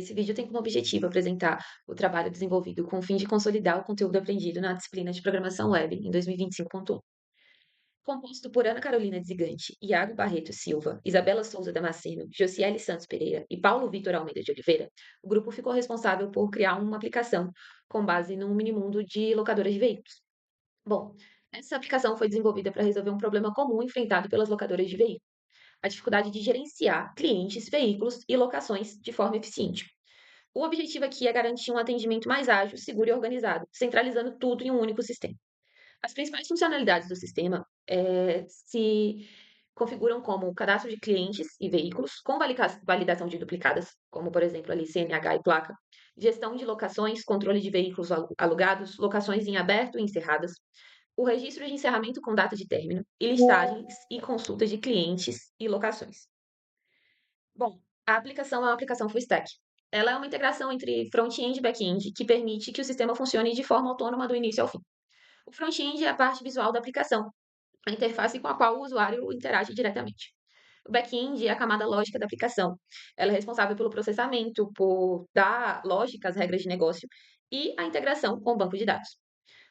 Esse vídeo tem como objetivo apresentar o trabalho desenvolvido com o fim de consolidar o conteúdo aprendido na disciplina de Programação Web em 2025.1. Composto por Ana Carolina Dzigante, Iago Barreto Silva, Isabela Souza Damasceno, Josiele Santos Pereira e Paulo Vitor Almeida de Oliveira, o grupo ficou responsável por criar uma aplicação com base num minimundo de locadoras de veículos. Bom, essa aplicação foi desenvolvida para resolver um problema comum enfrentado pelas locadoras de veículos: a dificuldade de gerenciar clientes, veículos e locações de forma eficiente. O objetivo aqui é garantir um atendimento mais ágil, seguro e organizado, centralizando tudo em um único sistema. As principais funcionalidades do sistema se configuram como cadastro de clientes e veículos, com validação de duplicadas, como por exemplo ali CNH e placa, gestão de locações, controle de veículos alugados, locações em aberto e encerradas, o registro de encerramento com data de término e listagens e consultas de clientes e locações. Bom, a aplicação é uma aplicação full stack. Ela é uma integração entre front-end e back-end que permite que o sistema funcione de forma autônoma do início ao fim. O front-end é a parte visual da aplicação, a interface com a qual o usuário interage diretamente. O back-end é a camada lógica da aplicação. Ela é responsável pelo processamento, por dar lógica às regras de negócio e a integração com o banco de dados.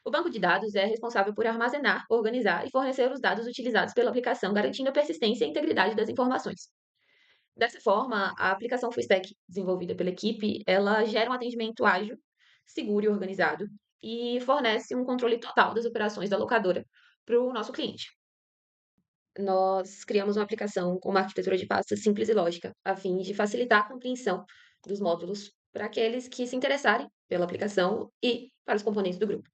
O banco de dados é responsável por armazenar, organizar e fornecer os dados utilizados pela aplicação, garantindo a persistência e a integridade das informações. Dessa forma, a aplicação full stack desenvolvida pela equipe, ela gera um atendimento ágil, seguro e organizado e fornece um controle total das operações da locadora para o nosso cliente. Nós criamos uma aplicação com uma arquitetura de pastas simples e lógica, a fim de facilitar a compreensão dos módulos para aqueles que se interessarem pela aplicação e para os componentes do grupo.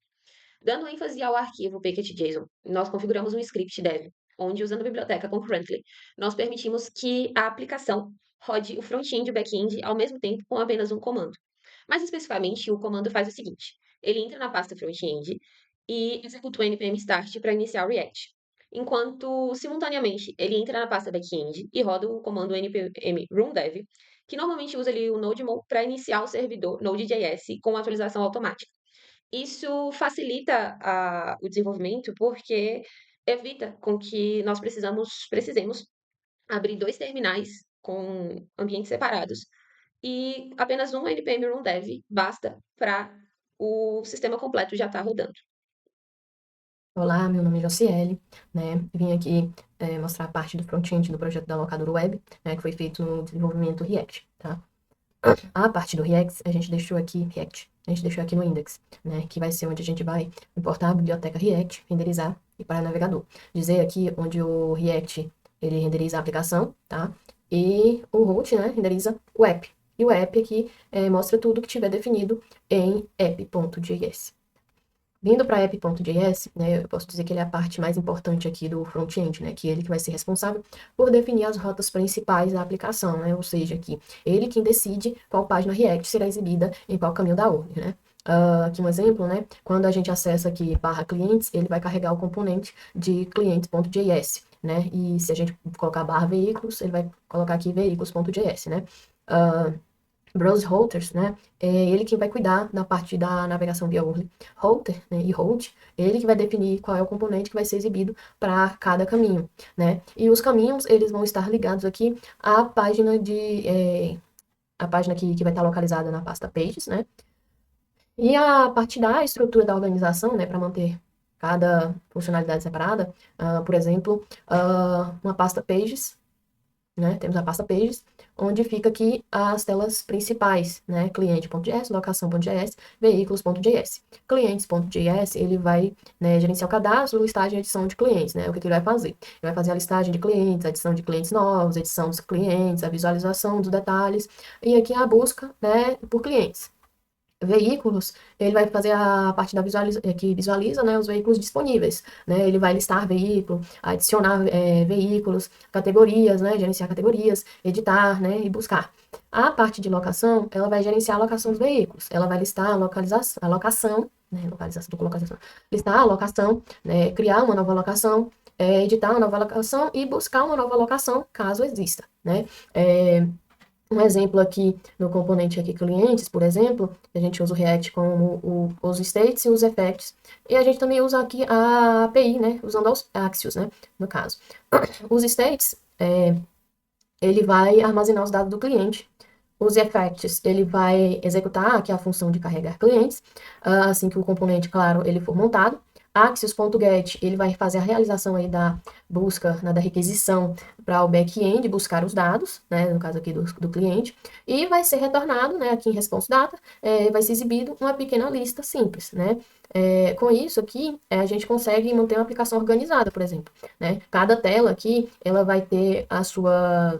Dando ênfase ao arquivo package.json, nós configuramos um script dev, onde, usando a biblioteca concurrently, nós permitimos que a aplicação rode o front-end e o back-end ao mesmo tempo com apenas um comando. Mais especificamente, o comando faz o seguinte: ele entra na pasta front-end e executa o npm start para iniciar o React, enquanto, simultaneamente, ele entra na pasta back-end e roda o comando npm run dev, que normalmente usa ali o NodeMon para iniciar o servidor Node.js com atualização automática. Isso facilita o desenvolvimento, porque evita com que nós precisemos abrir 2 terminais com ambientes separados, e apenas um npm run dev basta para o sistema completo já estar rodando. Olá, meu nome é Josiele, né? Vim aqui mostrar a parte do front-end do projeto da locadora web, né, que foi feito no desenvolvimento React, tá? A parte do React, a gente deixou aqui no index, né, que vai ser onde a gente vai importar a biblioteca React, renderizar e para o navegador. Dizer aqui onde o React, ele renderiza a aplicação, tá? E o root, né, renderiza o app. E o app aqui mostra tudo que tiver definido em app.js. Vindo para app.js, né, eu posso dizer que ele é a parte mais importante aqui do front-end, né, que ele que vai ser responsável por definir as rotas principais da aplicação, né, ou seja, que ele quem decide qual página React será exibida em qual caminho da ordem, né. Aqui um exemplo, né, quando a gente acessa aqui /clientes, ele vai carregar o componente de clientes.js, né, e se a gente colocar /veículos, ele vai colocar aqui veículos.js, né. Browse routers, né? É ele quem vai cuidar da parte da navegação via URL. Router, né, e route, ele que vai definir qual é o componente que vai ser exibido para cada caminho, né? E os caminhos, eles vão estar ligados aqui à página a página que vai estar localizada na pasta pages, né? E a partir da estrutura da organização, né, para manter cada funcionalidade separada, por exemplo, uma pasta pages, né? Temos a pasta pages, onde fica aqui as telas principais, né? Cliente.js, locação.js, veículos.js. Clientes.js, ele vai, né, gerenciar o cadastro, listagem e edição de clientes, né? O que ele vai fazer? Ele vai fazer a listagem de clientes, a adição de clientes novos, edição dos clientes, a visualização dos detalhes, e aqui a busca, né, por clientes. Veículos, ele vai fazer a parte da que visualiza, né, os veículos disponíveis, né, ele vai listar veículo, adicionar veículos, categorias, né, gerenciar categorias, editar, né, e buscar. A parte de locação, ela vai gerenciar a locação dos veículos, ela vai listar a locação, né, listar a locação, né, criar uma nova locação, editar uma nova locação e buscar uma nova locação, caso exista, né. Um exemplo aqui no componente aqui clientes, por exemplo, a gente usa o React como os states e os effects, e a gente também usa aqui a API, né, usando os Axios, né, no caso. Os states, ele vai armazenar os dados do cliente. os effects, ele vai executar aqui a função de carregar clientes, assim que o componente, claro, ele for montado. Axios.get, ele vai fazer a realização aí da busca, da requisição para o back-end, buscar os dados, né, no caso aqui do cliente, e vai ser retornado, né, aqui em response data, vai ser exibido uma pequena lista simples, né. Com isso aqui, a gente consegue manter uma aplicação organizada, por exemplo, né. Cada tela aqui, ela vai ter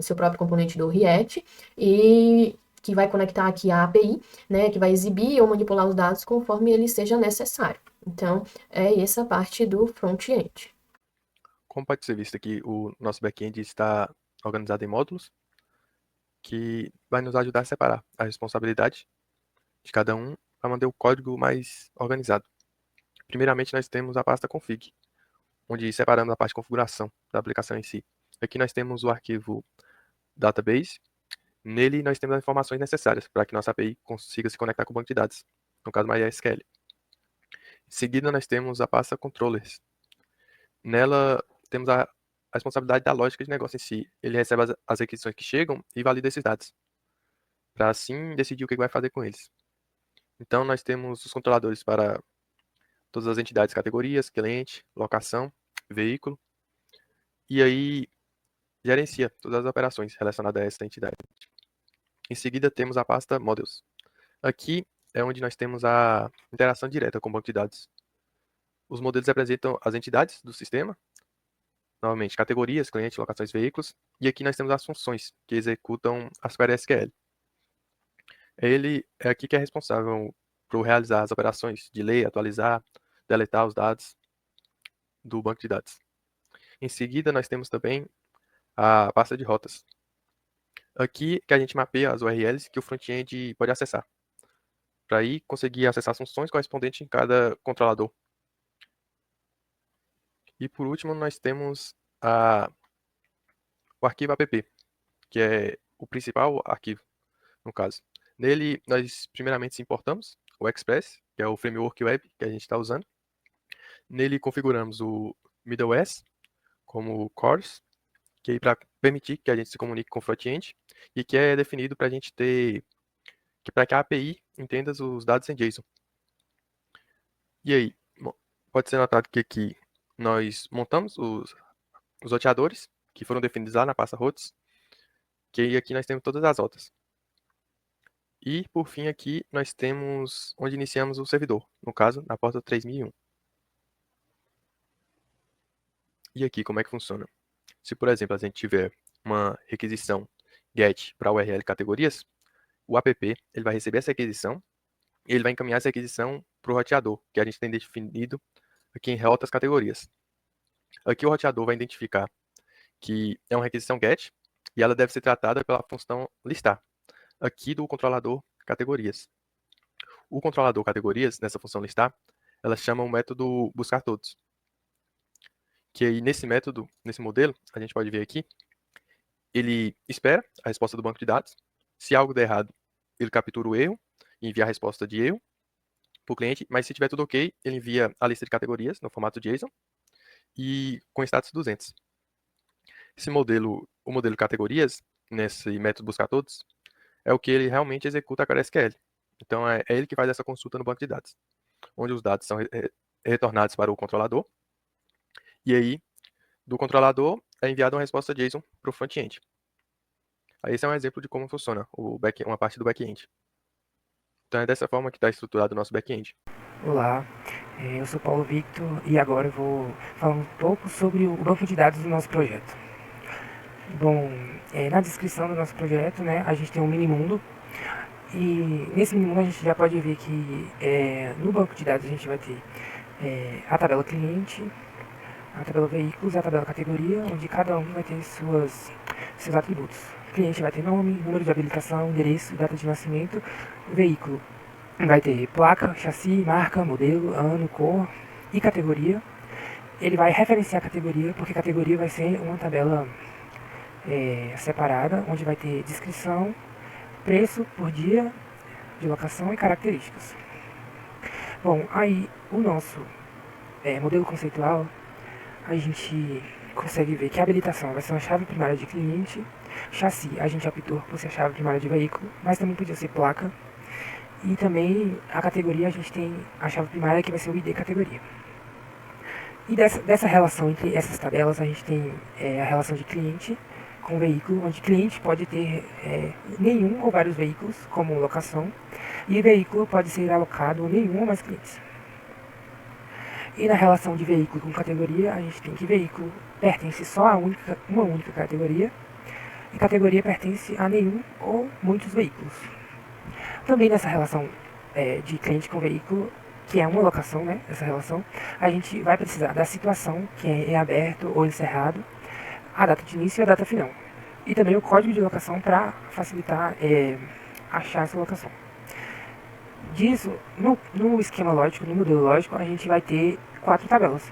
seu próprio componente do React e que vai conectar aqui a API, né, que vai exibir ou manipular os dados conforme ele seja necessário. Então, é essa parte do front-end. Como pode ser visto aqui, o nosso back-end está organizado em módulos, que vai nos ajudar a separar a responsabilidade de cada um para manter o código mais organizado. Primeiramente, nós temos a pasta config, onde separamos a parte de configuração da aplicação em si. Aqui nós temos o arquivo database. Nele, nós temos as informações necessárias para que nossa API consiga se conectar com o banco de dados, no caso MySQL. Em seguida, nós temos a pasta controllers. Nela, temos a responsabilidade da lógica de negócio em si. Ele recebe as requisições que chegam e valida esses dados, para assim decidir o que vai fazer com eles. Então, nós temos os controladores para todas as entidades, categorias, cliente, locação, veículo, e aí gerencia todas as operações relacionadas a essa entidade. Em seguida, temos a pasta models. Aqui é onde nós temos a interação direta com o banco de dados. Os modelos representam as entidades do sistema, novamente, categorias, cliente, locações, veículos, e aqui nós temos as funções que executam as queries SQL. Ele é aqui que é responsável por realizar as operações de ler, atualizar, deletar os dados do banco de dados. Em seguida, nós temos também a pasta de rotas. Aqui que a gente mapeia as URLs que o front-end pode acessar, para aí conseguir acessar as funções correspondentes em cada controlador. E por último, nós temos o arquivo app, que é o principal arquivo, no caso. Nele, nós primeiramente importamos o Express, que é o framework web que a gente está usando. Nele, configuramos o middleware como cores, que é para permitir que a gente se comunique com o front-end, e que é definido para a gente ter, para que a API entenda os dados em JSON. E aí, pode ser notado que aqui nós montamos os roteadores, que foram definidos lá na pasta routes, que aqui nós temos todas as rotas. E, por fim, aqui nós temos onde iniciamos o servidor, no caso, na porta 3001. E aqui, como é que funciona? Se, por exemplo, a gente tiver uma requisição GET para URL categorias, o app ele vai receber essa requisição e ele vai encaminhar essa requisição para o roteador, que a gente tem definido aqui em rotas categorias. Aqui o roteador vai identificar que é uma requisição GET e ela deve ser tratada pela função listar, aqui do controlador categorias. O controlador categorias, nessa função listar, ela chama o método buscar todos. Que aí nesse método, nesse modelo, a gente pode ver aqui, ele espera a resposta do banco de dados. Se algo der errado, ele captura o erro e envia a resposta de erro para o cliente, mas se tiver tudo ok, ele envia a lista de categorias no formato JSON e com status 200. Esse modelo, o modelo categorias, nesse método buscar todos, é o que ele realmente executa a query SQL. Então é ele que faz essa consulta no banco de dados, onde os dados são retornados para o controlador, e aí do controlador é enviada uma resposta JSON para o front-end. Esse é um exemplo de como funciona uma parte do back-end. Então é dessa forma que está estruturado o nosso back-end. Olá, eu sou Paulo Victor e agora eu vou falar um pouco sobre o banco de dados do nosso projeto. Bom, na descrição do nosso projeto, né, a gente tem um mini mundo e nesse mini mundo a gente já pode ver que no banco de dados a gente vai ter a tabela cliente, a tabela veículos, a tabela categoria, onde cada um vai ter seus atributos. O cliente vai ter nome, número de habilitação, endereço, data de nascimento. O veículo vai ter placa, chassi, marca, modelo, ano, cor e categoria. Ele vai referenciar a categoria, porque a categoria vai ser uma tabela separada, onde vai ter descrição, preço por dia de locação e características. Bom, aí o nosso modelo conceitual, a gente consegue ver que a habilitação vai ser uma chave primária de cliente Chassi, a gente optou por ser a chave primária de veículo, mas também podia ser placa. E também a categoria, a gente tem a chave primária que vai ser o ID categoria. E dessa relação entre essas tabelas, a gente tem a relação de cliente com veículo, onde cliente pode ter nenhum ou vários veículos, como locação, e veículo pode ser alocado nenhum ou mais clientes. E na relação de veículo com categoria, a gente tem que veículo pertence só a uma única categoria, e categoria pertence a nenhum ou muitos veículos. Também nessa relação de cliente com veículo, que é uma locação, né, essa relação, a gente vai precisar da situação, que é em aberto ou encerrado, a data de início e a data final. E também o código de locação para facilitar achar essa locação. Disso, no esquema lógico, no modelo lógico, a gente vai ter 4 tabelas.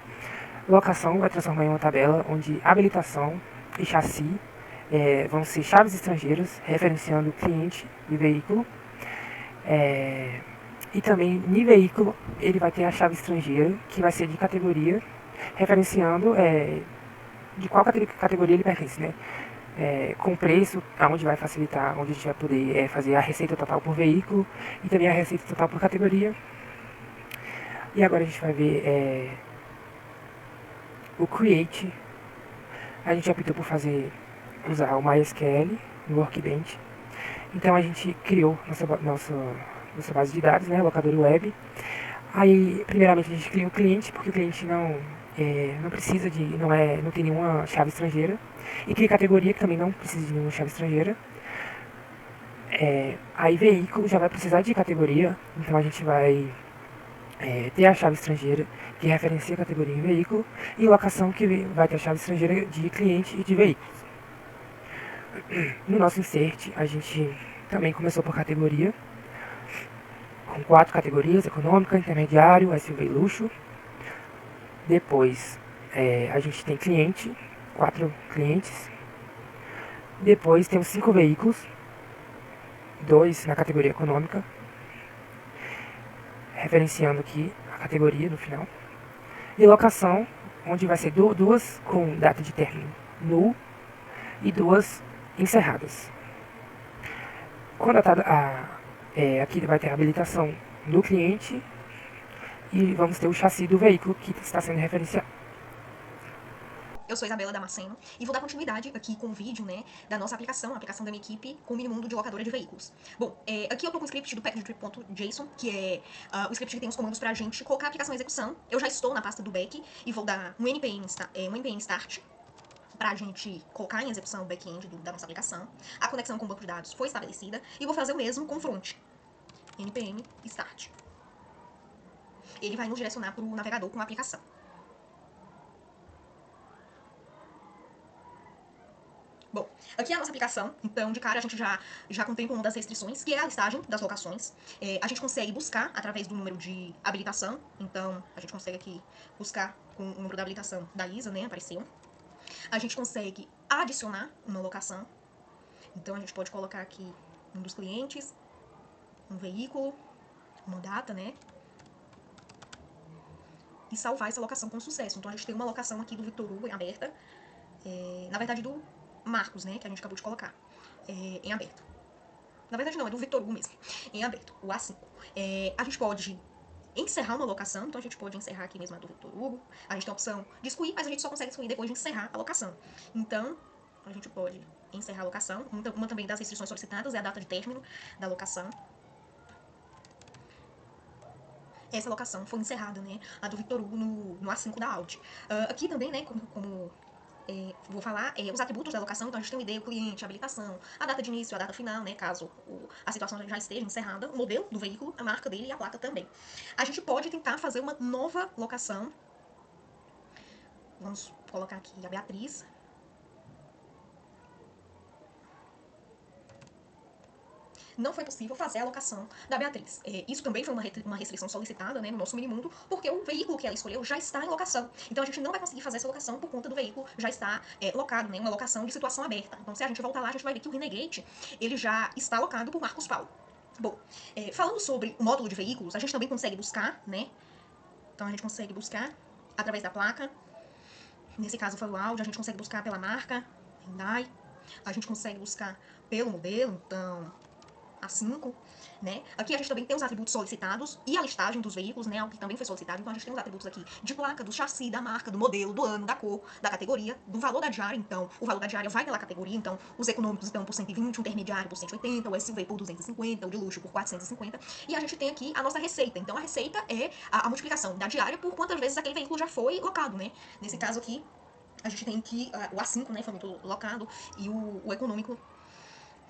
Locação vai transformar em uma tabela onde habilitação e chassi vão ser chaves estrangeiras, referenciando cliente e veículo. E também, no veículo, ele vai ter a chave estrangeira, que vai ser de categoria, referenciando de qual categoria ele pertence, né? Com preço, aonde vai facilitar, onde a gente vai poder fazer a receita total por veículo e também a receita total por categoria. E agora a gente vai ver o Create. A gente optou por usar o MySQL no Workbench. Então a gente criou nossa base de dados, né, locador web. Aí, primeiramente a gente cria o cliente, porque o cliente não precisa não tem nenhuma chave estrangeira. E cria categoria, que também não precisa de nenhuma chave estrangeira. Aí veículo já vai precisar de categoria, então a gente vai ter a chave estrangeira que referencia a categoria em veículo, e locação que vai ter a chave estrangeira de cliente e de veículos. No nosso insert, a gente também começou por categoria, com 4 categorias: econômica, intermediário, SUV e luxo. Depois a gente tem cliente, 4 clientes. Depois temos 5 veículos, 2 na categoria econômica, referenciando aqui a categoria no final. E locação, onde vai ser 2 com data de término null e 2 encerradas. Quando aqui vai ter a habilitação do cliente e vamos ter o chassi do veículo que está sendo referenciado. Eu sou Isabela Damasceno e vou dar continuidade aqui com o vídeo, né, da nossa aplicação, a aplicação da minha equipe com o minimundo de locadora de veículos. Bom, aqui eu tô com o script do package.json, que é o script que tem os comandos pra gente colocar a aplicação em execução. Eu já estou na pasta do back e vou dar um npm start pra gente colocar em execução o back-end da nossa aplicação. A conexão com o banco de dados foi estabelecida e vou fazer o mesmo com o front. npm start. Ele vai nos direcionar pro navegador com a aplicação. Bom, aqui é a nossa aplicação, então de cara a gente já contempla uma das restrições, que é a listagem das locações. A gente consegue buscar através do número de habilitação, então a gente consegue aqui buscar com o número da habilitação da ISA, né, apareceu. A gente consegue adicionar uma locação, então a gente pode colocar aqui um dos clientes, um veículo, uma data, né, e salvar essa locação com sucesso. Então a gente tem uma locação aqui do Victor Hugo em aberta, na verdade do Marcos, né, que a gente acabou de colocar em aberto. Na verdade não, é do Victor Hugo mesmo, em aberto, o A5. A gente pode encerrar uma locação, então a gente pode encerrar aqui mesmo a do Victor Hugo. A gente tem a opção de excluir, mas a gente só consegue excluir depois de encerrar a locação. Então, a gente pode encerrar a locação. Uma também das restrições solicitadas é a data de término da locação. Essa locação foi encerrada, né, a do Victor Hugo no A5 da Audi. Aqui também, né, como vou falar os atributos da locação, então a gente tem o ID, o cliente, a habilitação, a data de início, a data final, né, caso a situação já esteja encerrada, o modelo do veículo, a marca dele e a placa também. A gente pode tentar fazer uma nova locação. Vamos colocar aqui a Beatriz. Não foi possível fazer a locação da Beatriz. Isso também foi uma restrição solicitada, né, no nosso minimundo, porque o veículo que ela escolheu já está em locação. Então a gente não vai conseguir fazer essa locação por conta do veículo já estar locado, né, uma locação de situação aberta. Então se a gente voltar lá, a gente vai ver que o Renegade ele já está locado por Marcos Paulo. Bom, falando sobre o módulo de veículos, a gente também consegue buscar, né? Então a gente consegue buscar através da placa. Nesse caso foi o Audi, a gente consegue buscar pela marca, Hyundai. A gente consegue buscar pelo modelo, então, A5, né? Aqui a gente também tem os atributos solicitados e a listagem dos veículos, né? Que também foi solicitado. Então a gente tem os atributos aqui de placa, do chassi, da marca, do modelo, do ano, da cor, da categoria, do valor da diária. Então, o valor da diária vai pela categoria. Então, os econômicos estão por 120, o intermediário por 180, o SUV por 250, o de luxo por 450. E a gente tem aqui a nossa receita. Então, a receita é a multiplicação da diária por quantas vezes aquele veículo já foi locado, né? Nesse caso aqui, a gente tem que o A5, né, foi muito locado, e o econômico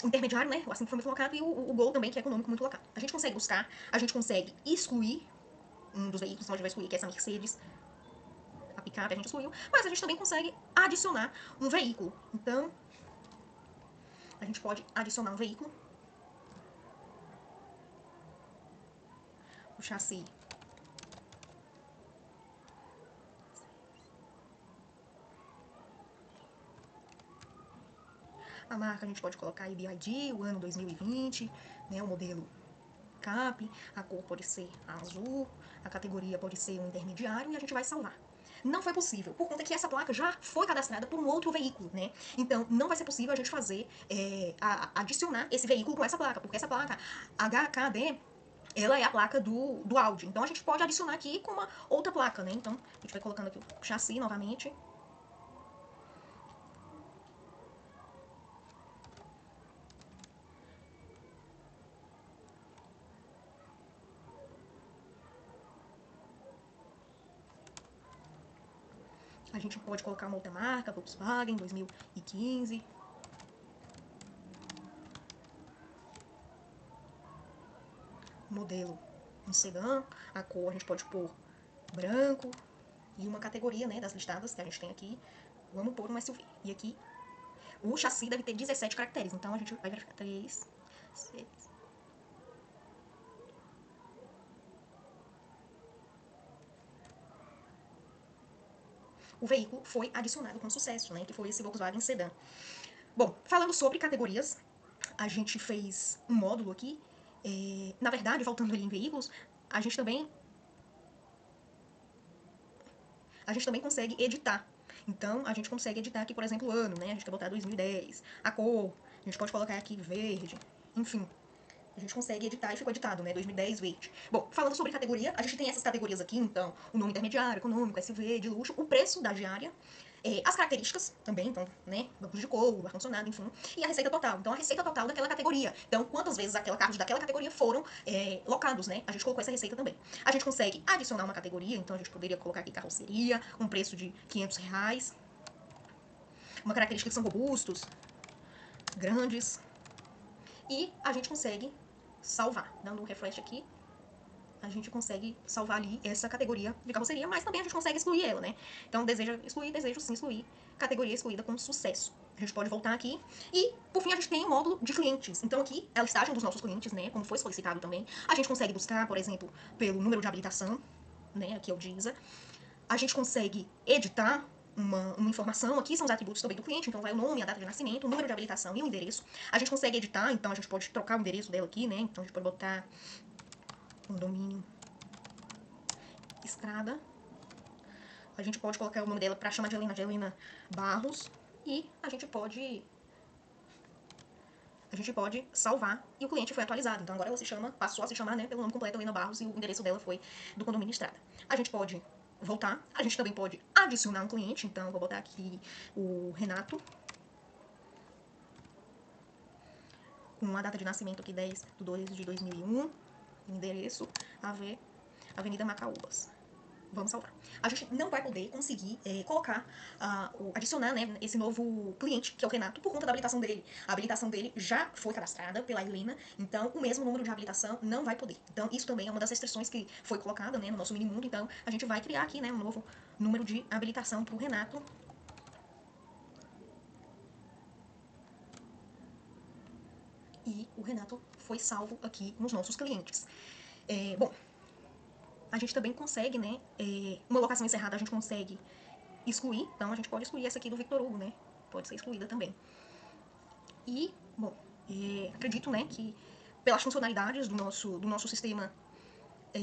intermediário, né? O A5 foi muito locado, e o Gol também, que é econômico, muito locado. A gente consegue buscar, a gente consegue excluir um dos veículos, então a gente vai excluir, que é essa Mercedes, a picape, a gente excluiu, mas a gente também consegue adicionar um veículo. Então, a gente pode adicionar um veículo. O chassi. A marca a gente pode colocar aí BYD, o ano 2020, né? O modelo CAP, a cor pode ser azul, a categoria pode ser um intermediário e a gente vai salvar. Não foi possível, por conta que essa placa já foi cadastrada por um outro veículo, né? Então, não vai ser possível a gente fazer, adicionar esse veículo com essa placa, porque essa placa HKD, ela é a placa do Audi. Então, a gente pode adicionar aqui com uma outra placa, né? Então, a gente vai colocando aqui o chassi novamente. A gente pode colocar uma outra marca, Volkswagen 2015. Modelo um sedã, a cor a gente pode pôr branco e uma categoria, né, das listadas que a gente tem aqui. Vamos pôr um SUV. E aqui o chassi deve ter 17 caracteres, então a gente vai verificar 3, 6. O veículo foi adicionado com sucesso, né, que foi esse Volkswagen Sedã. Bom, falando sobre categorias, a gente fez um módulo aqui. Na verdade, voltando ali em veículos, a gente também consegue editar. Então, a gente consegue editar aqui, por exemplo, o ano, né? A gente quer botar 2010. A cor, a gente pode colocar aqui verde. Enfim, a gente consegue editar e ficou editado, né? 2010 verde. Bom, falando sobre categoria, a gente tem essas categorias aqui, então, o nome intermediário, econômico, SUV, de luxo, o preço da diária, as características também, então, né? Bancos de couro, ar-condicionado, enfim. E a receita total. Então, a receita total daquela categoria. Então, quantas vezes carros daquela categoria foram locados, né? A gente colocou essa receita também. A gente consegue adicionar uma categoria, então a gente poderia colocar aqui carroceria, um preço de R$ 500. Uma característica que são robustos, grandes. E a gente consegue salvar. Dando um refresh aqui, a gente consegue salvar ali essa categoria de carroceria, mas também a gente consegue excluir ela, né? Então, desejo sim excluir, categoria excluída com sucesso. A gente pode voltar aqui e, por fim, a gente tem o módulo de clientes. Então, aqui é a listagem dos nossos clientes, né? Como foi solicitado também. A gente consegue buscar, por exemplo, pelo número de habilitação, né? Aqui é o DISA. A gente consegue editar uma informação. Aqui são os atributos também do cliente, então vai o nome, a data de nascimento, o número de habilitação e o endereço. A gente consegue editar, então a gente pode trocar o endereço dela aqui, né? Então a gente pode botar condomínio Estrada. A gente pode colocar o nome dela para chamar de Helena Barros. E a gente pode salvar e o cliente foi atualizado. Então agora ela passou a se chamar, né, pelo nome completo, Helena Barros, e o endereço dela foi do condomínio Estrada. A gente pode voltar, a gente também pode adicionar um cliente, então eu vou botar aqui o Renato, com a data de nascimento aqui 10/2/2001, endereço Avenida Macaúbas. Vamos salvar. A gente não vai poder conseguir adicionar, né, esse novo cliente, que é o Renato, por conta da habilitação dele. A habilitação dele já foi cadastrada pela Helena, então o mesmo número de habilitação não vai poder. Então isso também é uma das restrições que foi colocada, né, no nosso mini-mundo. Então a gente vai criar aqui, né, um novo número de habilitação para o Renato. E o Renato foi salvo aqui nos nossos clientes. Bom, a gente também consegue, né, uma locação encerrada a gente consegue excluir, então a gente pode excluir essa aqui do Victor Hugo, né, pode ser excluída também. E, bom, acredito, né, que pelas funcionalidades do nosso sistema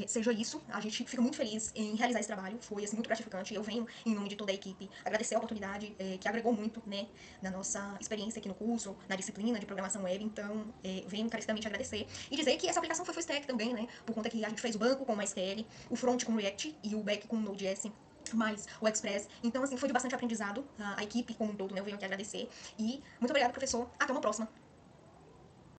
seja isso. A gente fica muito feliz em realizar esse trabalho, foi assim, muito gratificante. Eu venho, em nome de toda a equipe, agradecer a oportunidade, que agregou muito, né, na nossa experiência aqui no curso, na disciplina de programação web. Então, venho encarecidamente agradecer e dizer que essa aplicação foi full stack também, né, por conta que a gente fez o banco com MySQL, o front com React e o back com Node.js, mais o Express. Então, assim, foi de bastante aprendizado, a equipe como um todo, né, eu venho aqui agradecer. E muito obrigada, professor. Até uma próxima.